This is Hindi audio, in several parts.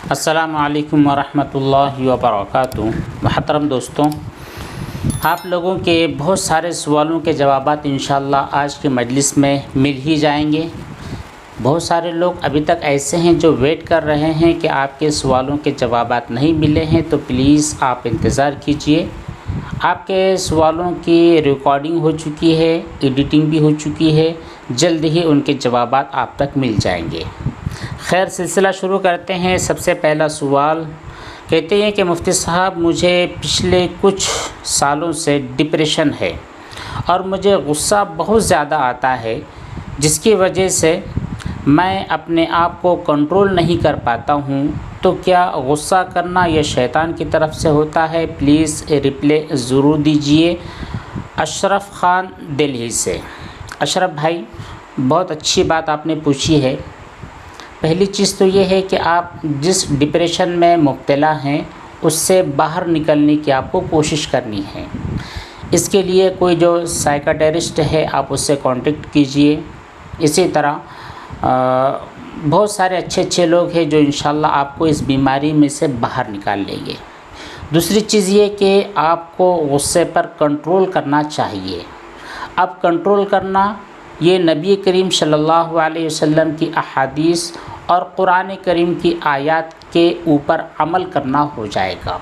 अस्सलामु अलैकुम वरहमतुल्लाहि वबरकातुहू। महतरम दोस्तों, आप लोगों के बहुत सारे सवालों के जवाबात इंशाअल्लाह आज की मजलिस में मिल ही जाएंगे। बहुत सारे लोग अभी तक ऐसे हैं जो वेट कर रहे हैं कि आपके सवालों के जवाबात नहीं मिले हैं, तो प्लीज़ आप इंतज़ार कीजिए। आपके सवालों की रिकॉर्डिंग हो चुकी है, एडिटिंग भी हो चुकी है, जल्द ही उनके जवाबात आप तक मिल जाएंगे। खैर, सिलसिला शुरू करते हैं। सबसे पहला सवाल कहते हैं कि मुफ्ती साहब, मुझे पिछले कुछ सालों से डिप्रेशन है और मुझे गुस्सा बहुत ज़्यादा आता है, जिसकी वजह से मैं अपने आप को कंट्रोल नहीं कर पाता हूँ। तो क्या गुस्सा करना यह शैतान की तरफ से होता है? प्लीज़ रिप्ले ज़रूर दीजिए। अशरफ ख़ान दिल्ली से। अशरफ भाई, बहुत अच्छी बात आपने पूछी है। पहली चीज़ तो ये है कि आप जिस डिप्रेशन में मुब्तला हैं उससे बाहर निकलने की आपको कोशिश करनी है। इसके लिए कोई जो साइकियाट्रिस्ट है आप उससे कांटेक्ट कीजिए। इसी तरह बहुत सारे अच्छे लोग हैं जो इंशाल्लाह आपको इस बीमारी में से बाहर निकाल लेंगे। दूसरी चीज़ ये कि आपको गुस्से पर कंट्रोल करना चाहिए। अब कंट्रोल करना ये नबी करीम सल्लल्लाहु अलैहि वसल्लम की अहादीस और कुरान करीम की आयत के ऊपर अमल करना हो जाएगा।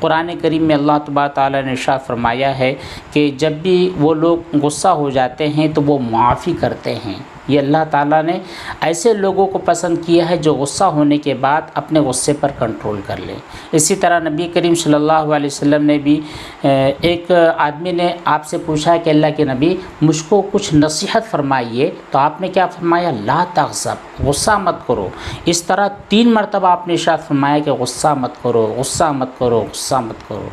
कुरान करीम में अल्लाह तबारक तआला ने इरशाद फरमाया है कि जब भी वो लोग गुस्सा हो जाते हैं तो वो माफ़ी करते हैं। ये अल्लाह ताला ने ऐसे लोगों को पसंद किया है जो गुस्सा होने के बाद अपने गुस्से पर कंट्रोल कर लें। इसी तरह नबी करीम सल्लल्लाहु अलैहि वसल्लम ने भी एक आदमी ने आपसे पूछा कि अल्लाह के नबी, मुझको कुछ नसीहत फरमाइए। तो आपने क्या फरमाया? ला तग़ज़ब, गुस्सा मत करो। इस तरह 3 मरतबा आपने इरशाद फरमाया कि गुस्सा मत करो, गुस्सा मत करो, गुस्सा मत करो।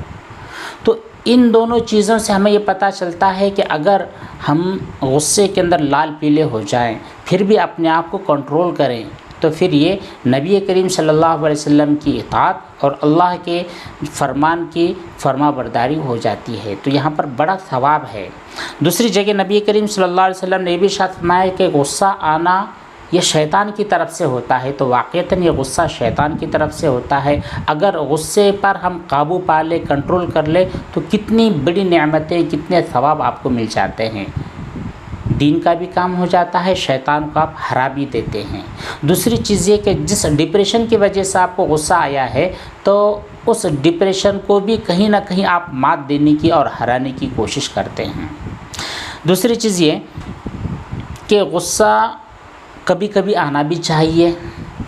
तो इन दोनों चीज़ों से हमें ये पता चलता है कि अगर हम गुस्से के अंदर लाल पीले हो जाएं फिर भी अपने आप को कंट्रोल करें, तो फिर ये नबी करीम सल्लल्लाहु अलैहि वसल्लम की इताअत और अल्लाह के फरमान की फरमाबरदारी हो जाती है। तो यहाँ पर बड़ा सवाब है। दूसरी जगह नबी करीम सल्लल्लाहु अलैहि वसल्लम ने भी इरशाद फरमाया कि गुस्सा आना ये शैतान की तरफ से होता है। तो वाक़ईतन ये गुस्सा शैतान की तरफ से होता है। अगर गुस्से पर हम काबू पा लें, कंट्रोल कर लें, तो कितनी बड़ी नेमतें, कितने सवाब आपको मिल जाते हैं। दीन का भी काम हो जाता है, शैतान को आप हरा भी देते हैं। दूसरी चीज़ ये कि जिस डिप्रेशन की वजह से आपको गुस्सा आया है, तो उस डिप्रेशन को भी कहीं ना कहीं आप मात देने की और हराने की कोशिश करते हैं। दूसरी चीज़ ये कि गुस्सा कभी कभी आना भी चाहिए।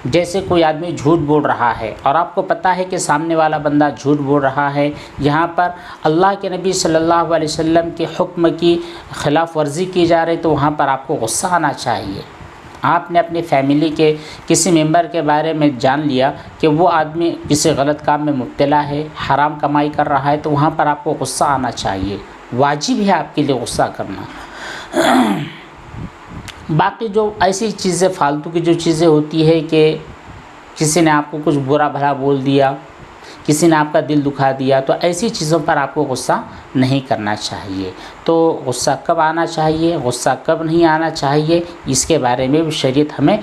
जैसे कोई आदमी झूठ बोल रहा है और आपको पता है कि सामने वाला बंदा झूठ बोल रहा है, यहाँ पर अल्लाह के नबी सल्लल्लाहु अलैहि वसल्लम के हुक्म की खिलाफ वर्जी की जा रही, तो वहाँ पर आपको गुस्सा आना चाहिए। आपने अपनी फैमिली के किसी मेंबर के बारे में जान लिया कि वो आदमी किसी गलत काम में मुब्तला है, हराम कमाई कर रहा है, तो वहाँ पर आपको गुस्सा आना चाहिए। वाजिब है आपके लिए गुस्सा करना। बाकी जो ऐसी चीज़ें, फालतू की जो चीज़ें होती है कि किसी ने आपको कुछ बुरा भला बोल दिया, किसी ने आपका दिल दुखा दिया, तो ऐसी चीज़ों पर आपको गुस्सा नहीं करना चाहिए। तो गुस्सा कब आना चाहिए, गुस्सा कब नहीं आना चाहिए, इसके बारे में भी शरीयत हमें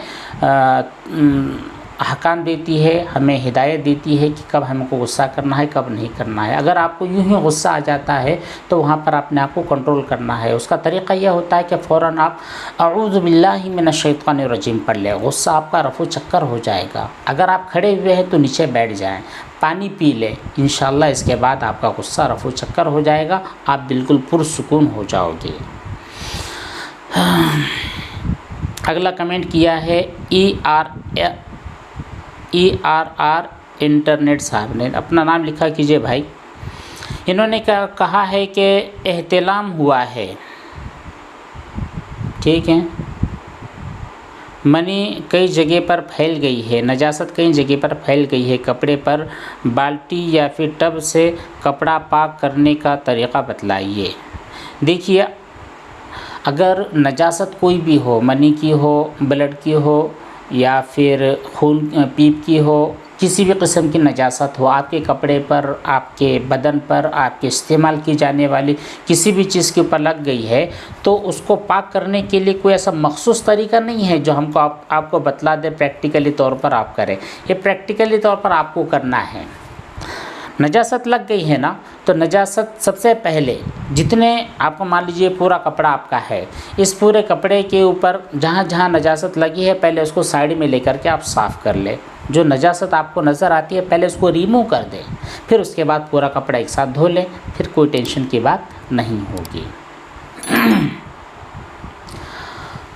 अहकाम देती है, हमें हिदायत देती है कि कब हमको गुस्सा करना है, कब नहीं करना है। अगर आपको यूँ ही गुस्सा आ जाता है तो वहाँ पर अपने आप को कंट्रोल करना है। उसका तरीक़ा यह होता है कि फ़ौरन आप अऊज़ु बिल्लाहि मिनश शैतानिर रजीम पढ़ लें। गुस्सा आपका रफ़ो चक्कर हो जाएगा। अगर आप खड़े हुए हैं तो नीचे बैठ जाएँ, पानी पी लें, इंशाअल्लाह इसके बाद आपका गुस्सा रफ़ो चक्कर हो जाएगा, आप बिल्कुल पुरसुकून हो जाओगे। अगला कमेंट किया है ERR इंटरनेट साहब ने। अपना नाम लिखा कीजिए भाई। इन्होंने कहा है कि एहतिलाम हुआ है, ठीक है, मनी कई जगह पर फैल गई है, नजासत कई जगह पर फैल गई है, कपड़े पर बाल्टी या फिर टब से कपड़ा पाक करने का तरीक़ा बतलाइए। देखिए, अगर नजासत कोई भी हो, मनी की हो, ब्लड की हो या फिर खून पीप की हो, किसी भी किस्म की नजासत हो आपके कपड़े पर, आपके बदन पर, आपके इस्तेमाल की जाने वाली किसी भी चीज़ के ऊपर लग गई है, तो उसको पाक करने के लिए कोई ऐसा मखसूस तरीका नहीं है जो हमको आपको बतला दे प्रैक्टिकली तौर पर आप करें। ये प्रैक्टिकली तौर पर आपको करना है। नजासत लग गई है ना, तो नजासत सबसे पहले जितने आपको, मान लीजिए पूरा कपड़ा आपका है, इस पूरे कपड़े के ऊपर जहाँ जहाँ नजासत लगी है पहले उसको साइड में लेकर के आप साफ़ कर ले। जो नजासत आपको नज़र आती है पहले उसको रिमूव कर दें, फिर उसके बाद पूरा कपड़ा एक साथ धो लें, फिर कोई टेंशन की बात नहीं होगी।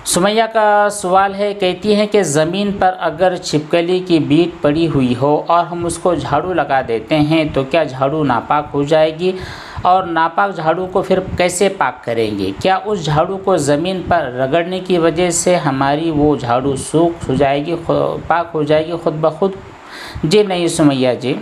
सुमैया का सवाल है, कहती हैं कि ज़मीन पर अगर छिपकली की बीट पड़ी हुई हो और हम उसको झाड़ू लगा देते हैं तो क्या झाड़ू नापाक हो जाएगी, और नापाक झाड़ू को फिर कैसे पाक करेंगे? क्या उस झाड़ू को ज़मीन पर रगड़ने की वजह से हमारी वो झाड़ू सूख हो जाएगी, पाक हो जाएगी खुद ब खुद? जी नहीं सुमैया जी,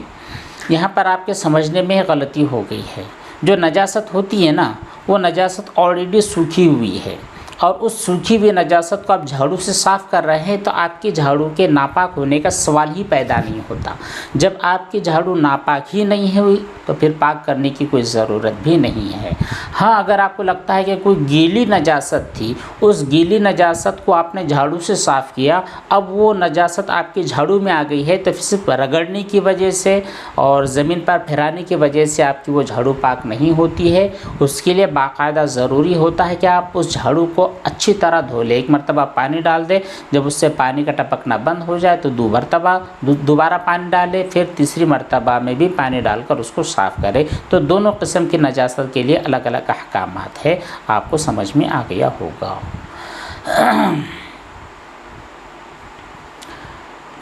यहाँ पर आपके समझने में गलती हो गई है। जो नजासत होती है ना, वो नजासत ऑलरेडी सूखी हुई है, और उस सूखी हुई नजासत को आप झाड़ू से साफ़ कर रहे हैं तो आपकी झाड़ू के नापाक होने का सवाल ही पैदा नहीं होता। जब आपकी झाड़ू नापाक ही नहीं हुई तो फिर पाक करने की कोई ज़रूरत भी नहीं है। हाँ, अगर आपको लगता है कि कोई गीली नजासत थी, उस गीली नजासत को आपने झाड़ू से साफ़ किया, अब वो नजासत आपकी झाड़ू में आ गई है, तो सिर्फ रगड़ने की वजह से और ज़मीन पर फिराने की वजह से आपकी वो झाड़ू पाक नहीं होती है। उसके लिए बाकायदा ज़रूरी होता है कि आप उस झाड़ू को अच्छी तरह धो ले। एक मरतबा पानी डाल दे, जब उससे पानी का टपकना बंद हो जाए तो दोबारा पानी डाले, फिर तीसरी मरतबा में भी पानी डालकर उसको साफ़ करें। तो दोनों किस्म की नजासत के लिए अलग अलग अहकामात है, आपको समझ में आ गया होगा।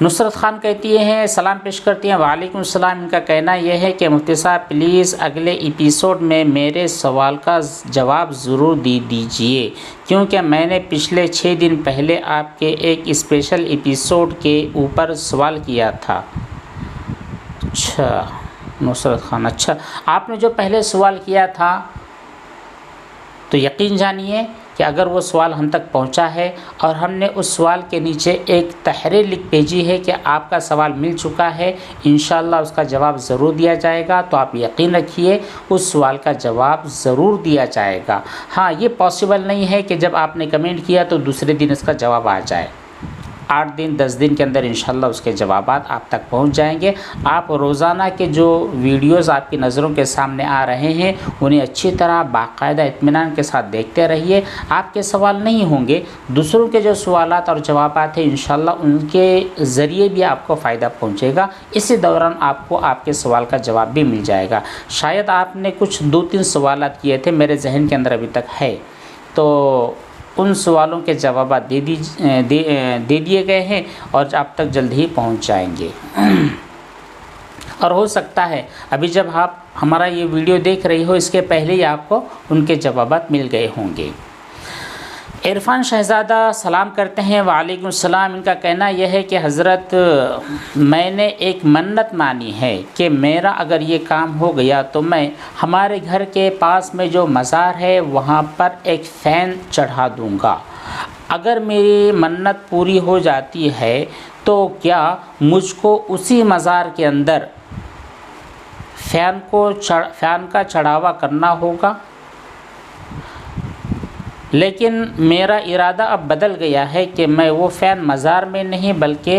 नुसरत खान कहती हैं, सलाम पेश करती हैं, वालेकुम सलाम। इनका कहना यह है कि मुफ्ती साहब प्लीज़ अगले एपिसोड में मेरे सवाल का जवाब ज़रूर दे दीजिए, क्योंकि मैंने पिछले 6 दिन पहले आपके एक स्पेशल एपिसोड के ऊपर सवाल किया था। अच्छा नुसरत खान, अच्छा आपने जो पहले सवाल किया था तो यकीन जानिए कि अगर वो सवाल हम तक पहुंचा है और हमने उस सवाल के नीचे एक तहरीर लिख भेजी है कि आपका सवाल मिल चुका है, इंशाअल्लाह उसका जवाब ज़रूर दिया जाएगा। तो आप यकीन रखिए उस सवाल का जवाब ज़रूर दिया जाएगा। हाँ, ये पॉसिबल नहीं है कि जब आपने कमेंट किया तो दूसरे दिन इसका जवाब आ जाए। 8 दिन 10 दिन के अंदर इंशाअल्लाह उसके जवाबात आप तक पहुंच जाएंगे। आप रोज़ाना के जो वीडियोज़ आपकी नज़रों के सामने आ रहे हैं उन्हें अच्छी तरह बाकायदा इत्मीनान के साथ देखते रहिए। आपके सवाल नहीं होंगे, दूसरों के जो सवालात और जवाबात हैं इंशाअल्लाह उनके ज़रिए भी आपको फ़ायदा पहुँचेगा। इसी दौरान आपको आपके सवाल का जवाब भी मिल जाएगा। शायद आपने कुछ 2-3 सवालात किए थे, मेरे जहन के अंदर अभी तक है, तो उन सवालों के जवाब दे दिए गए हैं और आप तक जल्द ही पहुंच जाएंगे। और हो सकता है अभी जब आप हमारा ये वीडियो देख रही हो इसके पहले ही आपको उनके जवाब मिल गए होंगे। इरफान शहज़ादा सलाम करते हैं, वालेकुम सलाम। इनका कहना यह है कि हज़रत मैंने एक मन्नत मानी है कि मेरा अगर ये काम हो गया तो मैं हमारे घर के पास में जो मज़ार है वहाँ पर एक फ़ैन चढ़ा दूँगा। अगर मेरी मन्नत पूरी हो जाती है तो क्या मुझको उसी मज़ार के अंदर फ़ैन का चढ़ावा करना होगा? लेकिन मेरा इरादा अब बदल गया है कि मैं वो फ़ैन मज़ार में नहीं बल्कि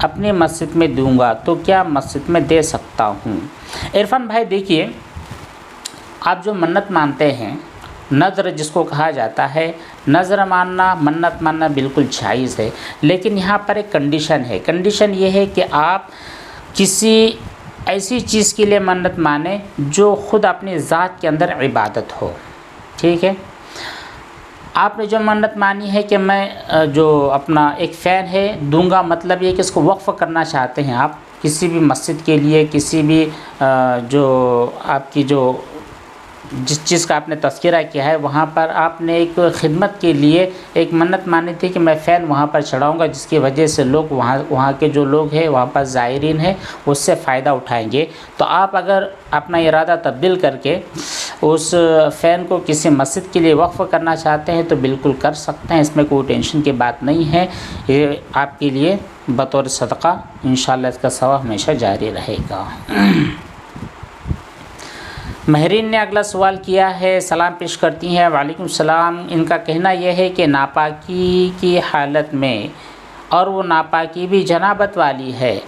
अपनी मस्जिद में दूंगा, तो क्या मस्जिद में दे सकता हूँ? इरफान भाई देखिए, आप जो मन्नत मानते हैं, नज़र जिसको कहा जाता है, नज़र मानना मन्नत मानना बिल्कुल जायज़ है, लेकिन यहाँ पर एक कंडीशन है। कंडीशन ये है कि आप किसी ऐसी चीज़ के लिए मन्नत माने जो ख़ुद अपनी ज़ात के अंदर इबादत हो। ठीक है, आपने जो मन्नत मानी है कि मैं जो अपना एक फ़ैन है दूंगा, मतलब ये कि इसको वक्फ़ करना चाहते हैं आप किसी भी मस्जिद के लिए, किसी भी जो आपकी जो जिस चीज़ का आपने तज़किरा किया है वहाँ पर आपने एक खिदमत के लिए एक मन्नत मानी थी कि मैं फ़ैन वहाँ पर चढ़ाऊँगा, जिसकी वजह से लोग वहाँ के जो लोग हैं वहाँ पर ज़ायरीन हैं उससे फ़ायदा उठाएंगे। तो आप अगर अपना इरादा तब्दील करके उस फ़ैन को किसी मस्जिद के लिए वक्फ़ करना चाहते हैं तो बिल्कुल कर सकते हैं, इसमें कोई टेंशन की बात नहीं है। ये आपके लिए बतौर सदका, इंशाअल्लाह इसका सवाब हमेशा जारी रहेगा। महरीन ने अगला सवाल किया है, सलाम पेश करती हैं। वालेकुम सलाम। इनका कहना यह है कि नापाकी की हालत में, और वो नापाकी भी जनाबत वाली है,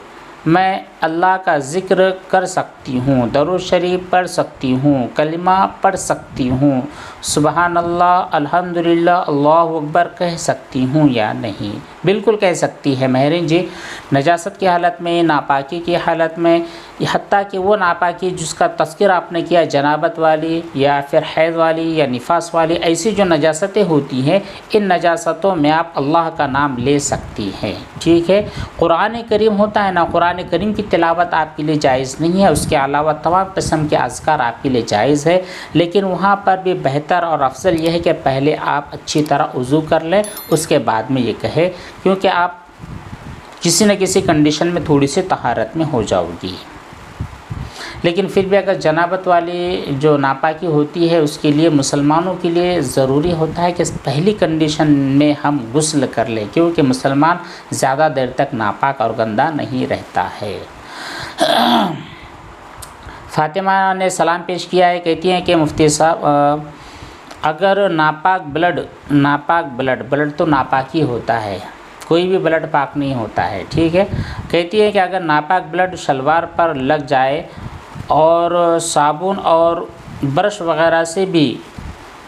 मैं अल्लाह का ज़िक्र कर सकती हूँ, दरूद शरीफ पढ़ सकती हूँ, कलिमा पढ़ सकती हूँ, सुबहान अल्लाह, अल्हम्दुलिल्लाह, अल्लाहु अकबर कह सकती हूँ या नहीं? बिल्कुल कह सकती है महरीन जी। नजासत की हालत में, नापाकी की हालत में, हत्ता कि वो नापाकी जिसका तज़किरा आपने किया, जनाबत वाली या फिर हैज़ वाली या निफास वाली, ऐसी जो नजासतें होती हैं, इन नजासतों में आप अल्लाह का नाम ले सकती हैं। ठीक है। कुरान करीम होता है ना, कुरान करीम की तिलावत आपके लिए जायज़ नहीं है, उसके अलावा तमाम किस्म के अज़कार आपके लिए जायज़ है, लेकिन वहाँ पर भी बेहतर और अफजल यह है कि पहले आप अच्छी तरह वज़ू कर लें, उसके बाद में ये कहे, क्योंकि आप किसी न किसी कंडीशन में थोड़ी सी तहारत में हो जाओगी। लेकिन फिर भी अगर जनाबत वाली जो नापाकी होती है, उसके लिए मुसलमानों के लिए ज़रूरी होता है कि पहली कंडीशन में हम गुस्ल कर लें, क्योंकि मुसलमान ज़्यादा देर तक नापाक और गंदा नहीं रहता है। फ़ातिमा ने सलाम पेश किया है, कहती हैं कि मुफ्ती साहब, अगर नापाक ब्लड तो नापाक ही होता है, कोई भी ब्लड पाक नहीं होता है। ठीक है। कहती है कि अगर नापाक ब्लड शलवार पर लग जाए और साबुन और ब्रश वग़ैरह से भी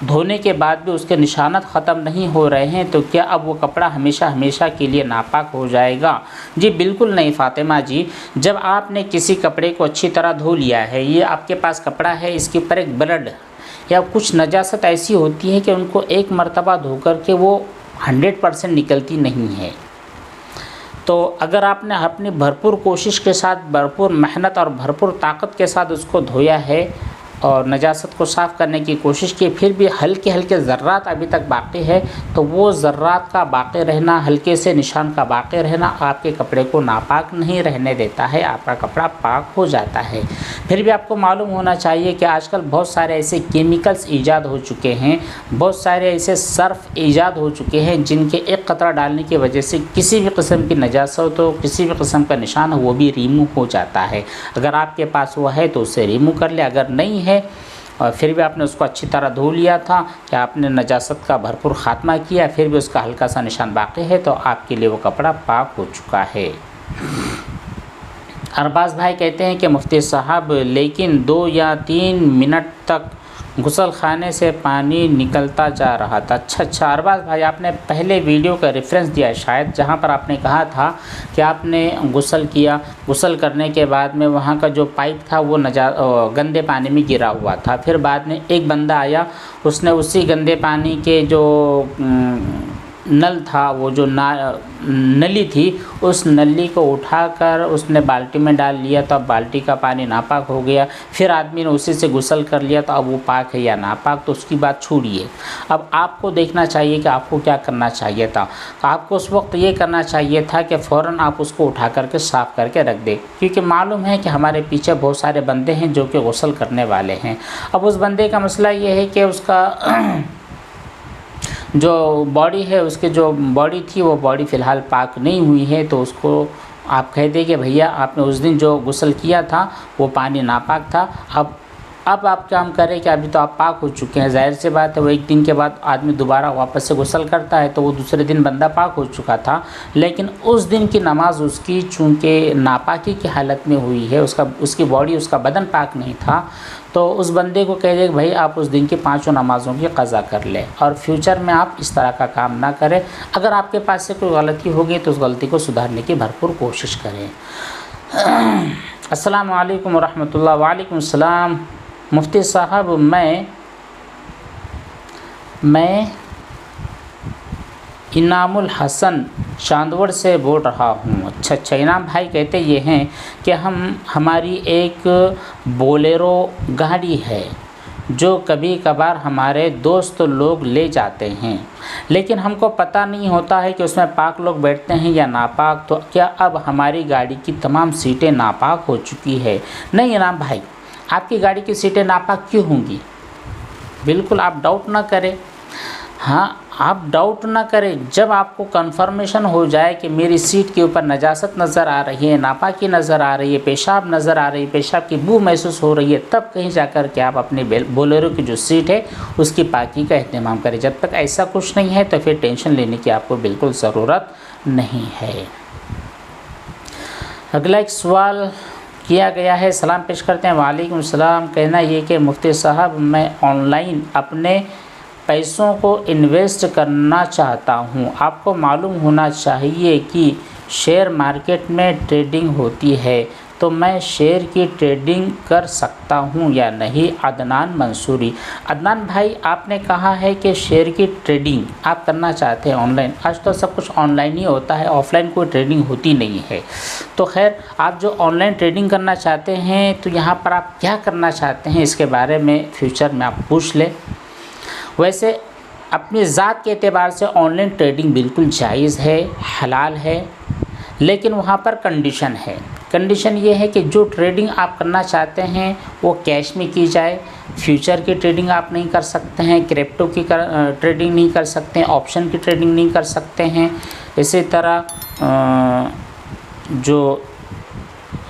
धोने के बाद भी उसके निशानात ख़त्म नहीं हो रहे हैं, तो क्या अब वो कपड़ा हमेशा हमेशा के लिए नापाक हो जाएगा? जी बिल्कुल नहीं फ़ातिमा जी। जब आपने किसी कपड़े को अच्छी तरह धो लिया है, ये आपके पास कपड़ा है, इसके ऊपर एक ब्लड या कुछ नजासत ऐसी होती है कि उनको एक मरतबा धो कर के वो 100% निकलती नहीं है। तो अगर आपने अपनी भरपूर कोशिश के साथ, भरपूर मेहनत और भरपूर ताकत के साथ उसको धोया है और नजासत को साफ़ करने की कोशिश की, फिर भी हल्के हल्के ज़र्रात अभी तक बाक़ी है, तो वो ज़र्रात का बाक़ी रहना, हल्के से निशान का बाक़ी रहना आपके कपड़े को नापाक नहीं रहने देता है, आपका कपड़ा पाक हो जाता है। फिर भी आपको मालूम होना चाहिए कि आजकल बहुत सारे ऐसे केमिकल्स ईजाद हो चुके हैं, बहुत सारे ऐसे सर्फ़ ईजाद हो चुके हैं, जिनके एक कतरा डालने की वजह से किसी भी किस्म की नजासत हो, किसी भी किस्म का निशान हो, वो भी रिमूव हो जाता है। अगर आपके पास वो है तो उसे रिमूव कर ले, अगर नहीं है और फिर भी आपने उसको अच्छी तरह धो लिया था, कि आपने नजासत का भरपूर ख़ात्मा किया, फिर भी उसका हल्का सा निशान बाक़ी है, तो आपके लिए वो कपड़ा पाक हो चुका है। अरबाज़ भाई कहते हैं कि मुफ्ती साहब, लेकिन 2 या 3 मिनट तक गुसल खाने से पानी निकलता जा रहा था। अच्छा अरबाज़ भाई, आपने पहले वीडियो का रेफरेंस दिया है शायद, जहाँ पर आपने कहा था कि आपने गुसल किया, गुसल करने के बाद में वहाँ का जो पाइप था वो गंदे पानी में गिरा हुआ था। फिर बाद में एक बंदा आया, उसने उसी गंदे पानी के जो नल था, वो जो नली थी, उस नली को उठाकर उसने बाल्टी में डाल लिया, तो अब बाल्टी का पानी नापाक हो गया। फिर आदमी ने उसी से गुसल कर लिया, तो अब वो पाक है या नापाक, तो उसकी बात छोड़िए। अब आपको देखना चाहिए कि आपको क्या करना चाहिए था। आपको उस वक्त ये करना चाहिए था कि फ़ौरन आप उसको उठा करके साफ़ करके रख दें, क्योंकि मालूम है कि हमारे पीछे बहुत सारे बंदे हैं जो कि गुसल करने वाले हैं। अब उस बंदे का मसला ये है कि उसका जो बॉडी है, उसकी जो बॉडी थी, वो बॉडी फ़िलहाल पाक नहीं हुई है, तो उसको आप कह दें कि भैया आपने उस दिन जो गुस्ल किया था वो पानी नापाक था। अब आप काम करें कि अभी तो आप पाक हो चुके हैं, ज़ाहिर सी बात है वो एक दिन के बाद आदमी दोबारा वापस से गुस्ल करता है, तो वो दूसरे दिन बंदा पाक हो चुका था। लेकिन उस दिन की नमाज उसकी चूँकि नापाकी की हालत में हुई है, उसकी बॉडी, उसका बदन पाक नहीं था, तो उस बंदे को कह दे कि भाई आप उस दिन की 5 नमाज़ों की क़ज़ा कर लें, और फ्यूचर में आप इस तरह का काम ना करें। अगर आपके पास से कोई गलती होगी तो उस गलती को सुधारने की भरपूर कोशिश करें। अस्सलाम वालेकुम रहमतुल्लाह। वालेकुम सलाम। मुफ्ती साहब, मैं इनामुल हसन चांदवड़ से बोल रहा हूँ। अच्छा इनाम भाई कहते ये हैं कि हमारी एक बोलेरो गाड़ी है जो कभी कभार हमारे दोस्त लोग ले जाते हैं, लेकिन हमको पता नहीं होता है कि उसमें पाक लोग बैठते हैं या नापाक। तो क्या अब हमारी गाड़ी की तमाम सीटें नापाक हो चुकी है? नहीं इनाम भाई, आपकी गाड़ी की सीटें नापाक क्यों होंगी? बिल्कुल आप डाउट ना करें। हाँ, आप डाउट ना करें, जब आपको कंफर्मेशन हो जाए कि मेरी सीट के ऊपर नजासत नज़र आ रही है, नापाकी नज़र आ रही है, पेशाब नज़र आ रही है, पेशाब की बू महसूस हो रही है, तब कहीं जाकर के आप अपने बोलेरो की जो सीट है उसकी पाकी का एहतमाम करें। जब तक ऐसा कुछ नहीं है तो फिर टेंशन लेने की आपको बिल्कुल ज़रूरत नहीं है। अगला एक सवाल किया गया है, सलाम पेश करते हैं। वालेकुम सलाम। कहना ये कि मुफ्ती साहब, मैं ऑनलाइन अपने पैसों को इन्वेस्ट करना चाहता हूँ। आपको मालूम होना चाहिए कि शेयर मार्केट में ट्रेडिंग होती है, तो मैं शेयर की ट्रेडिंग कर सकता हूँ या नहीं? अदनान मंसूरी। अदनान भाई, आपने कहा है कि शेयर की ट्रेडिंग आप करना चाहते हैं ऑनलाइन। आज तो सब कुछ ऑनलाइन ही होता है, ऑफलाइन कोई ट्रेडिंग होती नहीं है। तो खैर, आप जो ऑनलाइन ट्रेडिंग करना चाहते हैं तो यहाँ पर आप क्या करना चाहते हैं इसके बारे में फ्यूचर में आप पूछ लें। वैसे अपनी ज़ात के एतबार से ऑनलाइन ट्रेडिंग बिल्कुल जायज़ है, हलाल है, लेकिन वहाँ पर कंडीशन है। कंडीशन ये है कि जो ट्रेडिंग आप करना चाहते हैं वो कैश में की जाए। फ्यूचर की ट्रेडिंग आप नहीं कर सकते हैं, क्रिप्टो की ट्रेडिंग नहीं कर सकते हैं, ऑप्शन की ट्रेडिंग नहीं कर सकते हैं। इसी तरह जो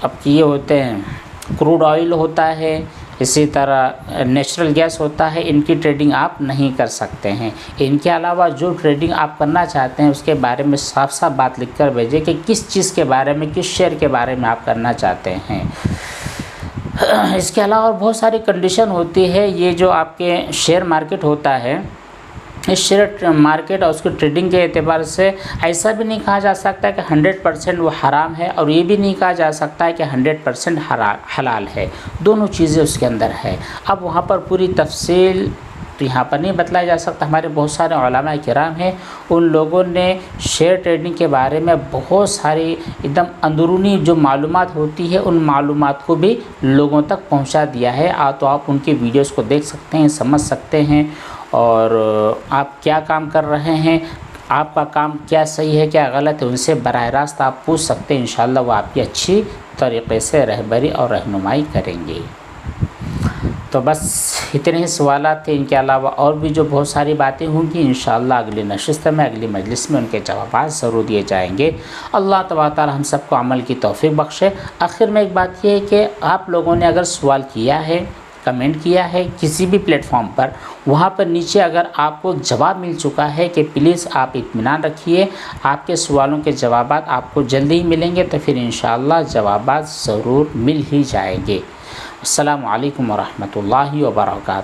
अब ये होते हैं क्रूड ऑयल होता है, इसी तरह नेचुरल गैस होता है, इनकी ट्रेडिंग आप नहीं कर सकते हैं। इनके अलावा जो ट्रेडिंग आप करना चाहते हैं उसके बारे में साफ साफ बात लिख कर भेजें कि किस चीज़ के बारे में, किस शेयर के बारे में आप करना चाहते हैं। इसके अलावा बहुत सारी कंडीशन होती है। ये जो आपके शेयर मार्केट होता है, इस शेयर मार्केट और उसकी ट्रेडिंग के एतबार से ऐसा भी नहीं कहा जा सकता कि 100% वो हराम है, और ये भी नहीं कहा जा सकता है कि 100% हलाल है। दोनों चीज़ें उसके अंदर है। अब वहाँ पर पूरी तफसील तो यहाँ पर नहीं बतलाया जा सकता। हमारे बहुत सारे उलमा किराम हैं, उन लोगों ने शेयर ट्रेडिंग के बारे में बहुत सारी एकदम अंदरूनी जो मालूमात होती है उन मालूमात को भी लोगों तक पहुँचा दिया है। तो आप उनके वीडियोज़ को देख सकते हैं, समझ सकते हैं, और आप क्या काम कर रहे हैं, आपका काम क्या सही है क्या गलत है, उनसे बराह रास्त आप पूछ सकते हैं। इंशाअल्लाह वो आपकी अच्छी तरीक़े से रहबरी और रहनुमाई करेंगे। तो बस इतने ही सवालात थे। इनके अलावा और भी जो बहुत सारी बातें होंगी इंशाअल्लाह अगली नशिस्त में, अगली मजलिस में उनके जवाब ज़रूर दिए जाएंगे। अल्लाह तबारक तआला हम सबको अमल की तौफीक बख्शे। आखिर में एक बात यह है कि आप लोगों ने अगर सवाल किया है, कमेंट किया है किसी भी प्लेटफॉर्म पर, वहाँ पर नीचे अगर आपको जवाब मिल चुका है कि प्लीज़ आप इत्मीनान रखिए, आपके सवालों के जवाब आपको जल्दी ही मिलेंगे, तो फिर इंशाअल्लाह जवाब ज़रूर मिल ही जाएंगे। अस्सलामु अलैकुम वरहमतुल्लाहि वबरकातुहू।